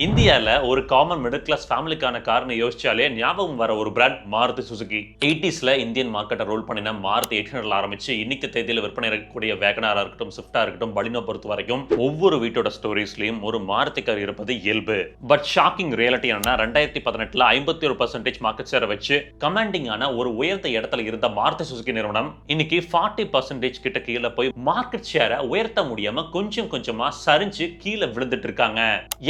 இந்தியால ஒரு common middle class ஃபேமிலிக்கான கார்னு யோசிச்சாலே ஞாபகம் வர ஒரு பிராண்ட் மாருதி சுசுகி. 80ஸ்ல இந்தியன் மார்க்கெட்டை ரோல் பண்ணின மாருதி 800 ஆரம்பிச்சு இன்னைக்கு தேதியில விற்பனை இருக்கக்கூடிய வேகனாரா இருக்கட்டும், ஸ்விஃப்டா இருக்கட்டும், பலினோ பொறுத்த வரைக்கும் ஒவ்வொரு வீட்டோட ஸ்டோரிஸ்லயும் ஒரு மாருதி கார் இருப்பது இயல்பு. பட் ஷாக்கிங் ரியாலிட்டி என்னன்னா 2018ல 51% மார்க்கெட் ஷேரை வச்சு கமாண்டிங்கான ஒரு உயர்ந்த இடத்துல இருந்த மாருதி சுசுகி நிறுவனம் இன்னைக்கு 40% கிட்ட கீழே போய் மார்க்கெட் ஷேரை உயர்த்த முடியாம கொஞ்சம் கொஞ்சமா சரிஞ்சு கீழே விழுந்துட்டு இருக்காங்க.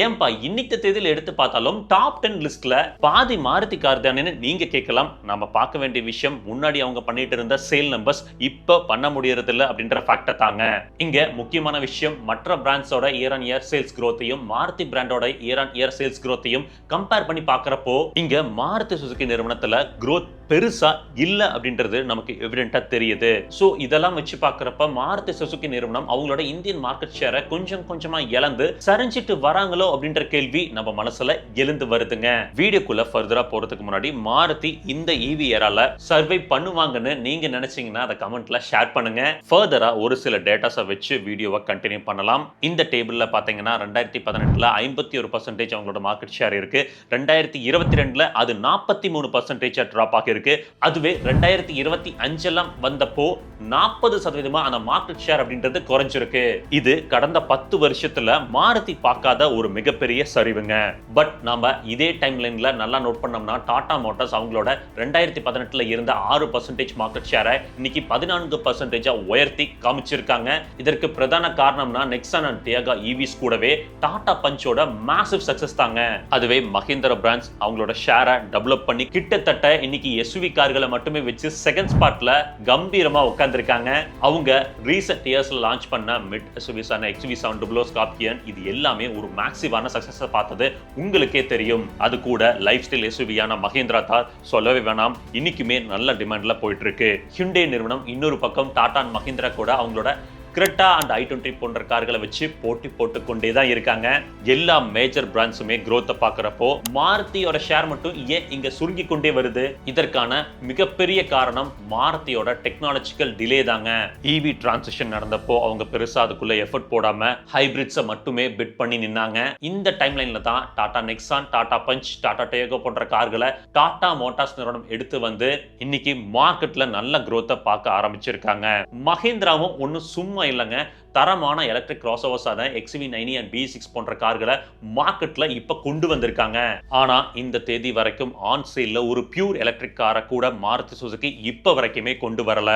ஏன்பா இன்னைக்கு தேதியில எடுத்து பார்த்தாலும் டாப் 10 லிஸ்ட்ல பாதி மாருதி கார் தானேன்னு நீங்க கேட்கலாம். நம்ம பார்க்க வேண்டிய விஷயம் முன்னாடி அவங்க பண்ணிட்டு இருந்த சேல் நம்பர்ஸ் இப்ப பண்ண முடியறது இல்ல அப்படின்ற ஃபேக்ட் தாங்க. இங்க முக்கியமான விஷயம் மற்ற பிராண்ட்ஸோட இயர் ஆன் இயர் சேல்ஸ் growth-ஐயும் மாருதி பிராண்டோட இயர் ஆன் இயர் சேல்ஸ் growth-ஐயும் கம்பேர் பண்ணி பார்க்கறப்போ இங்க மாருதி சுசுகி நிறுவனத்துல growth பெருசா இல்ல அப்படின்றது நமக்கு எவிடென்ட்டா தெரியுது. சோ இதெல்லாம் வச்சு பார்க்கறப்ப மாருதி சுசுகி நிறுவனம் அவங்களோட இந்தியன் மார்க்கெட் ஷேரை கொஞ்சம் கொஞ்சமா இழந்து சரிஞ்சிட்டு வராங்களோ அப்படின்ற கேள்வி நம்ம மனசுல எழுந்து வருதுங்க. வீடியோக்குள்ள ஃபர்தரா போறதுக்கு முன்னாடி மாருதி இந்த ஈவி ஏரால சர்வை பண்ணுவாங்கன்னு நீங்க நினைச்சீங்கன்னா அதை கமெண்ட்ல ஷேர் பண்ணுங்க. ஃபர்தரா ஒரு சில டேட்டாஸை வச்சு வீடியோவை கண்டினியூ பண்ணலாம். இந்த டேபிள்ல பாத்தீங்கன்னா 2018ல 51% அவங்களோட மார்க்கெட் ஷேர் இருக்கு. 2022ல அது 43% டிராப் ஆகி இருக்கு. அதுவே 2025 எல்லாம் வந்தப்போ 40% அந்த மார்க்கெட் ஷேர் அப்படின்றது குறைஞ்சிருக்கு. இது கடந்த 10 வருஷத்துல மாருதி பார்க்காத ஒரு மிகப்பெரிய சரிவுங்க. பட் நாம இதே டைம் லைன்ல நல்லா நோட் பண்ணோம்னா டாடா மோட்டார்ஸ் அவங்களோட 2018ல இருந்த 6% மார்க்கெட் ஷேரை இன்னைக்கு 14% உயர்த்தி காமிச்சிருக்காங்க. இதற்கு பிரதான காரணம்னா நெக்ஸான் அண்ட் டியாகா ஈவிஸ் கூடவே டாடா பஞ்சோட மேசிவ் சக்சஸ் தாங்க. அதுவே மஹிந்திரா பிராண்ட்ஸ் அவங்களோட ஷேரை டெவலப் பண்ணி கிட்டத்தட்ட இன்னைக்கு எஸ்யூவி கார்களை மட்டுமே வச்சு செகண்ட் ஸ்பாட்ல கம்பீரமா உட்கார்ந்திருக்காங்க. அவங்க ரீசெண்ட் இயர்ஸ்ல லான்ச் பண்ண மிட் எஸ்யூவிஸான XUV700 ஸ்கார்பியன் இது எல்லாமே ஒரு மேக்ஸிவான சக்சஸ் பார்த்தது உங்களுக்கே தெரியும். அது கூட லைஃப் ஸ்டைல் எஸ்யூவியான மஹிந்திரா தார் சொல்லவே வேணாம், இன்னைக்குமே நல்ல டிமாண்ட்ல போயிட்டு இருக்கு. ஹியூண்டே நிறுவனம் இன்னொரு பக்கம் டாடா அண்ட் மஹிந்திரா கூட அவங்களோட கிரெட்டா அண்ட் i20 போன்ற கார்களை வச்சு போட்டி போட்டு கொண்டே தான் இருக்காங்க. எல்லா மேஜர் பிராண்ட்ஸுமே growth பார்க்கறப்போ மாருதியோட ஷேர் மட்டும் ஏன் இங்க சுருங்கி கொண்டே வருது? இதற்கான மிகப்பெரிய காரணம் மாருதியோட டெக்னாலஜிக்கல் டிலே தாங்க. ஈவி டிரான்சிஷன் நடந்தப்போ அவங்க பெருசா அதுக்குள்ள எஃபர்ட் போடாம ஹைபிரிட்ஸை மட்டுமே பிட் பண்ணி நின்னாங்க. இந்த டைம் லைன்ல தான் Tata Nexon, Tata Punch, Tata Tiago போன்ற கார்களை டாடா மோட்டார்ஸ் நிறுவனம் எடுத்து வந்து இன்னைக்கு மார்க்கெட்ல நல்ல growth பார்க்க ஆரம்பிச்சிருக்காங்க. மஹிந்திராவும் ஒன்னும் சும்மா இல்லைங்க, தரமான எலக்ட்ரிக் கிராஸ்ஓவர்ஸான XUV90 அண்ட் B6 போன்ற கார்களை மார்க்கெட்ல இப்ப கொண்டு வந்திருக்காங்க. ஆனா இந்த தேதி வரைக்கும் ஆன் சேல்ல ஒரு பியூர் எலக்ட்ரிக் காரை கூட மாருதி சுசுகி இப்ப வரைக்குமே கொண்டு வரல.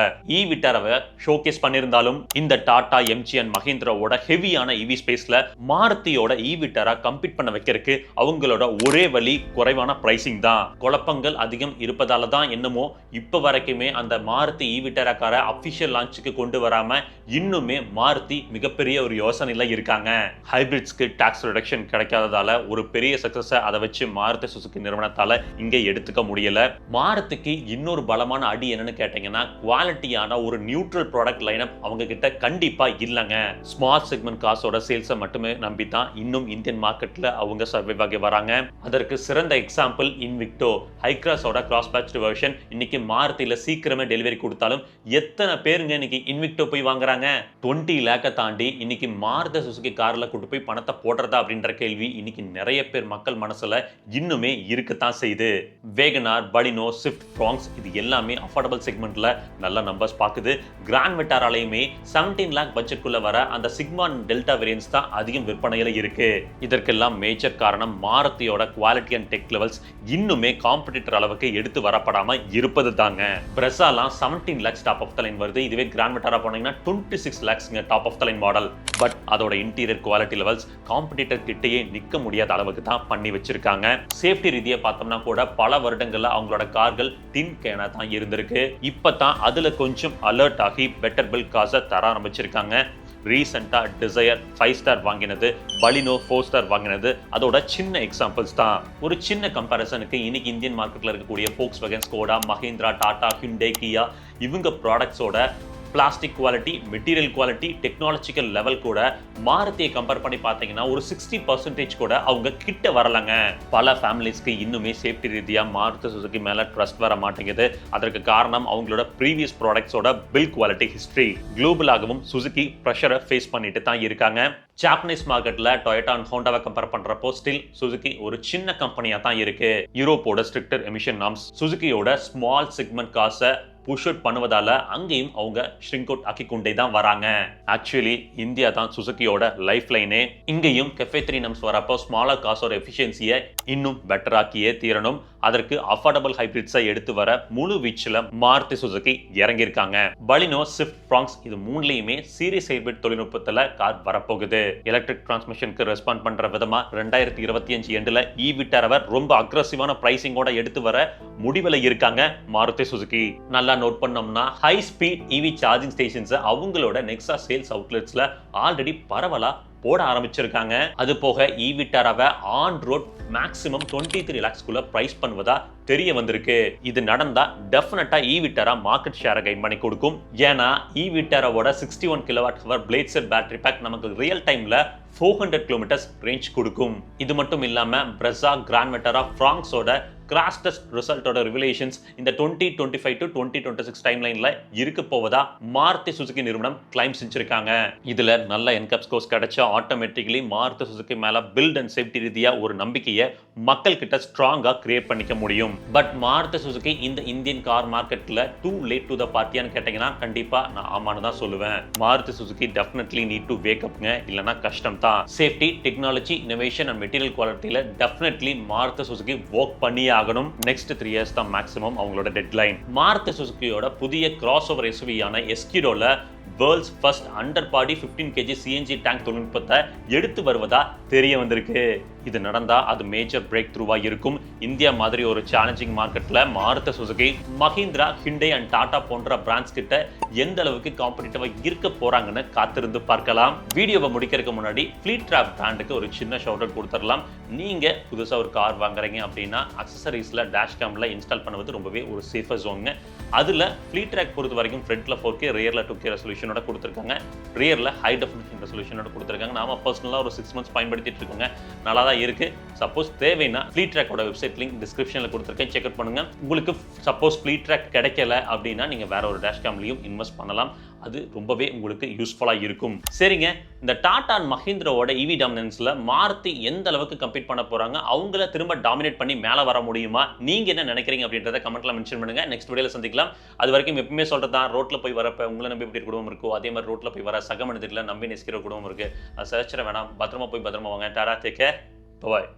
விட்டாரவை ஷோகேஸ் பண்ணிருந்தாலும் இந்த டாடா, MG அண்ட் மஹிந்திராவோட ஹெவியான EV ஸ்பேஸ்ல மாருதியோட விட்டாரா கம்பீட் பண்ண வைக்கிறதுக்கு அவங்களோட ஒரே வழி குறைவான பிரைசிங் தான். குழப்பங்கள் அதிகம் இருப்பதால தான் என்னமோ இப்ப வரைக்குமே அந்த மாருதி விட்டாரா காரை அபிஷியல் லான்ச்சுக்கு கொண்டு வராம இன்னுமே மாருதி மிகப்பெரிய ஒரு யோசனையில இருக்காங்க. ஹைபிரிட்ஸ்க்கு டாக்ஸ் ரிடக்ஷன் கிடைக்காததால ஒரு பெரிய சக்சஸ் அதை வச்சு மாருதி சுசுகி நிறுவனத்தால இங்க எடுத்துக்க முடியல. மாருதிக்கு இன்னொரு பலமான அடி என்னன்னு கேட்டீங்கன்னா குவாலிட்டியான ஒரு நியூட்ரல் ப்ராடக்ட் லைனப் அவங்க கிட்ட கண்டிப்பா இல்லங்க. ஸ்மால் செக்மெண்ட் காசோட சேல்ஸை மட்டுமே நம்பி தான் இன்னும் இந்தியன் மார்க்கெட்ல அவங்க சர்வைவ் ஆகி வராங்க. அதற்கு சிறந்த எக்ஸாம்பிள் இன்விக்டோ. ஹைக்ராஸோட கிராஸ் பேட்ச் வெர்ஷன் இன்னைக்கு மாருதியில சீக்கிரமே டெலிவரி கொடுத்தாலும் எத்தனை பேருங்க இன்னைக்கு இன்விக்டோ போய் வாங்குறாங்க? 20 லேக் தாண்டி இன்னைக்கு மாருதி சுசுகி கார்ல கொண்டு போய் பணத்தை போடுறதா அப்படின்ற கேள்வி இன்னைக்கு நிறைய பேர் மக்கள் மனசுல இன்னுமே இருக்கத்தான் செய்யுது. வேகனார், பலினோ, ஸ்விஃப்ட், ஃப்ராங்ஸ் இது எல்லாமே அஃபோர்டபிள் செக்மெண்ட்ல நல்ல நம்பர்ஸ் பாக்குது. கிராண்ட் விட்டாராலையுமே 17 லேக் பட்ஜெட்குள்ள வர அந்த சிக்மா டெல்டா வேரியன்ஸ் தான் அதிகம் விற்பனையில இருக்கு. இதற்கெல்லாம் மேஜர் காரணம் மாருதியோட குவாலிட்டி அண்ட் டெக் லெவல்ஸ் இன்னுமே காம்படிட்டர் அளவுக்கு எடுத்து வரப்படாம இருப்பது தாங்க. பிரசாலாம் 17 lakhs top of the line வருது. இதுவே கிராண்ட் விட்டாரா போனீங்கன்னா 26 லேக்ஸ்ங்க top of the line model. But அதோட இன்டீரியர் குவாலிட்டி லெவல்ஸ் காம்படிட்டர் கிட்டேயே நிக்க முடியாத அளவுக்கு தான் பண்ணி வச்சிருக்காங்க. சேஃப்டி ரீதியா பார்த்தோம்னா கூட பல வருடங்கள்ல அவங்களோட கார்கள் டின் கேனா தான் இருந்திருக்கு. இப்பதான் அதுல கொஞ்சம் அலர்ட் ஆகி பெட்டர் பில்ட் காசை தர ஆரம்பிச்சிருக்காங்க. ரீசெண்டா டிசையர் 5 ஸ்டார் வாங்கினது, பலினோ 4 ஸ்டார் வாங்கினது அதோட சின்ன எக்ஸாம்பிள்ஸ் தான். ஒரு சின்ன கம்பேரிசனுக்கு இன்னைக்கு இந்தியன் மார்க்கெட்ல இருக்கக்கூடிய Volkswagen, Skoda, Mahindra, Tata, Hyundai, Kia இவங்க ப்ராடக்ட்ஸோட plastic quality, material quality, technological level கூட மாருதியை கம்பேர் பண்ணி பார்த்தீங்கன்னா ஒரு 60% கூட அவங்க கிட்ட வரலங்க. பல ஃபேமிலிஸ்க்கு இன்னுமே சேஃப்டி ரீதியா மாருதி சுசுகி மேல ட்ரஸ்ட் வர மாட்டேங்குது. அதற்கு காரணம் அவங்களோட ப்ரீவியஸ் ப்ராடக்ட்ஸோட பில் குவாலிட்டி ஹிஸ்டரி. குளோபலாகவும் சுசுகி ப்ரெஷரை ஃபேஸ் பண்ணிட்டு தான் இருக்காங்க. ஜாப்பனீஸ் மார்க்கெட்ல டொயோட்டா அண்ட் ஹோண்டாவை கம்பேர் பண்றப்போ ஸ்டில் சுசுகி ஒரு சின்ன கம்பெனியா தான் இருக்கு. யூரோப்போட ஸ்ட்ரிக்டர் எமிஷன் நார்ம்ஸ் சுசுகியோட ஸ்மால் செக்மெண்ட் காசை புஷ் அவுட் பண்ணுவதால அங்கேயும் அவங்க ஷ்ரிங்க் அவுட் ஆக்கி கொண்டே தான் வராங்க. ஆக்சுவலி இந்தியா தான் சுசுகியோட லைஃப் லைனே. இங்கேயும் கெஃபே 3 நம்ஸ் வரப்போ ஸ்மாலர் காசோட எஃபிஷியன்சியை இன்னும் பெட்டர் ஆக்கியே தீரணும். அதற்கு அஃபோர்டபிள் ஹைபிரிட்ஸை எடுத்து வர முழு வீச்சில் மாருதி சுசுகி இறங்கியிருக்காங்க. பலினோ, ஸ்விஃப்ட், ஃப்ராங்ஸ் இது மூணுலையுமே சீரிஸ் ஹைபிரிட் தொழில்நுட்பத்தில் கார் வரப்போகுது. எலக்ட்ரிக் டிரான்ஸ்மிஷனுக்கு ரெஸ்பாண்ட் பண்ற விதமா 2025 எண்டில் ஈவிட்டாரவர் ரொம்ப அக்ரஸிவான பிரைசிங்கோட எடுத்து வர முடிவில் இருக்காங்க மாருதி சுசுகி. நல்லா நோட் பண்ணோம்னா high speed EV charging stations அவங்களோட நெக்ஸா சேல்ஸ் அவுட்லெட்ஸ்ல ஆல்ரெடி பரவலா போட ஆரம்பிச்சிருக்காங்க. அது போக ஈவிட்டாராவை ஆன் ரோட் மேக்ஸிமம் 23 lakhsக்குள்ள பிரைஸ் பண்ணுவதா தெரிய வந்திருக்கு. இது நடந்தா டெஃபினட்டா ஈவிட்டாரா மார்க்கெட் ஷேரை கெயின் பண்ணி கொடுக்கும். ஏன்னா ஈவிட்டாராவோட 61 kWh blade set battery pack நமக்கு ரியல் டைம்ல 400 கிலோமீட்டர்ஸ் ரேஞ்ச் கொடுக்கும். இது மட்டும் இல்லாம பிரஸா, கிராண்ட் மெட்டாரா, ஃப்ராங்ஸோட கிராஷ் டெஸ்ட் ரிசல்ட்டோட ரிவலேஷன்ஸ் இந்த 2025 to 2026 டைம்லைன்ல இருக்க போவதா மாருதி சுசுகி நிறுவனம் கிளைம் செஞ்சிருக்காங்க. இதுல நல்ல என்கேப் ஸ்கோர்ஸ் கிடைச்சா ஆட்டோமேட்டிக்கலி மாருதி சுசுகி மேல பில்ட் அண்ட் சேஃப்டி ரீதியா ஒரு நம்பிக்கையை மக்கள் கிட்ட ஸ்ட்ராங்கா கிரியேட் பண்ணிக்க முடியும். பட் மாருதி சுசுகி இந்த இந்தியன் கார் மார்க்கெட்ல டூ லேட் டு த பார்ட்டியான்னு கேட்டீங்கன்னா கண்டிப்பா நான் ஆமான்னு தான் சொல்லுவேன். Maruti Suzuki definitely need to wake அப்ங்க, இல்லனா கஷ்டம் தான். Safety, technology, innovation and material குவாலிட்டியில டெஃபினெட்லி மாருதி சுசுகி ஒர்க் பண்ணி ஆகணும். நெக்ஸ்ட் 3 years தான் மேக்ஸிமம் அவங்களோட டெட்லைன். மாருதி சுசுகியோட புதிய கிராஸ் ஓவர் எஸ்யூவியான எஸ்கிரோல world's first under body 15 kg CNG tank தொழில்நுட்பத்தை எடுத்து வருவதா தெரிய வந்திருக்கு. இது நடந்தா அது மேஜர் பிரேக் த்ரூவா இருக்கும். இந்தியா மாதிரி ஒரு சேலஞ்சிங் மார்க்கெட்ல Maruti Suzuki, Mahindra, Hyundai and Tata போன்ற பிராண்ட்ஸ் கிட்ட எந்த அளவுக்கு காம்படிட்டிவா இருக்க போறாங்கன்னு காத்திருந்து பார்க்கலாம். வீடியோவை முடிக்கிறதுக்கு முன்னாடி ஃப்ளீட் ட்ராப் பிராண்டுக்கு ஒரு சின்ன ஷவுட் அவுட் கொடுத்துடலாம். நீங்க புதுசா ஒரு கார் வாங்குறீங்க அப்படின்னா அக்சசரிஸ்ல டேஷ் கேம்ல இன்ஸ்டால் பண்ணுவது ரொம்பவே ஒரு சேஃபர் ஜோனுங்க. அதுல ஃப்ளீட் ட்ராக் பொறுத்த வரைக்கும் ஃப்ரண்ட்ல 4K, ரியர்ல 2K ரெசல்யூஷனோட கொடுத்துருக்காங்க. ரியர்ல ஹை டெஃபினிஷன் ரெசல்யூஷனோட கொடுத்துருக்காங்க. நாம பர்சனலா ஒரு 6 months பயன்படுத்திட்டு இருக்கோங்க. நல்லா தான் இருக்கு. சப்போஸ் தேவைன்னா ஃப்ளீட் ட்ராக்கோட வெப்சைட் லிங்க் டிஸ்கிரிப்ஷன்ல கொடுத்துருக்கேன், செக் அவுட் பண்ணுங்க. உங்களுக்கு சப்போஸ் ஃப்ளீட் ட்ராக் கிடைக்கல அப்படின்னா நீங்க வேற ஒரு டேஷ் கேம்லயும் இன்வெஸ்ட் பண்ணலாம். அது ரொம்பவே உங்களுக்கு யூஸ்ஃபுல்லா இருக்கும். சரிங்க, இந்த டாடா அண்ட் மஹிந்திராவோட இவி டாமினன்ஸ்ல மாருதி எந்த அளவுக்கு கம்பீட் பண்ண போறாங்க, அவங்கள திரும்ப டாமினேட் பண்ணி மேல வர முடியுமா, நீங்க என்ன நினைக்கிறீங்க அப்படின்றத கமெண்ட்ல மென்ஷன் பண்ணுங்க. நெக்ஸ்ட் வீடியோல சந்திக்கலாம். அது வரைக்கும் எப்பவுமே சொல்றதா, ரோட்ல போய் வரப்ப உங்களை நம்பி எப்படி குடும்பம் இருக்கோ அதே மாதிரி ரோட்ல போய் வர சக மனிதர்களை நம்பி நெஸ்கிற குடும்பம் இருக்கு. அது சர்ச்சரை வேணாம், பத்திரமா போய் பத்திரமா வாங்க. Tata, take care, by.